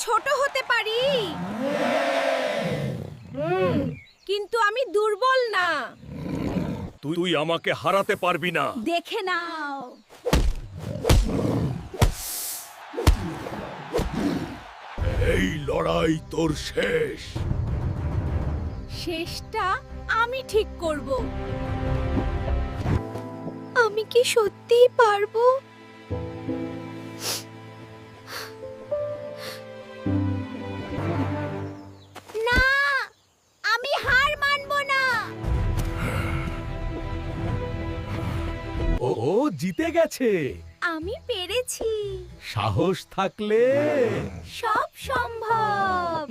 ছোট হতে পারি, কিন্তু আমি দুর্বল না। তুই আমাকে হারাতে পারবি না। দেখে নাও। এই লড়াই তোর শেষ। শেষটা আমি ঠিক করব। আমি কি সত্যিই পারবো? না, আমি হার মানব না। ও জিতে গেছে। আমি পেরেছি। সাহস থাকলে সব সম্ভব।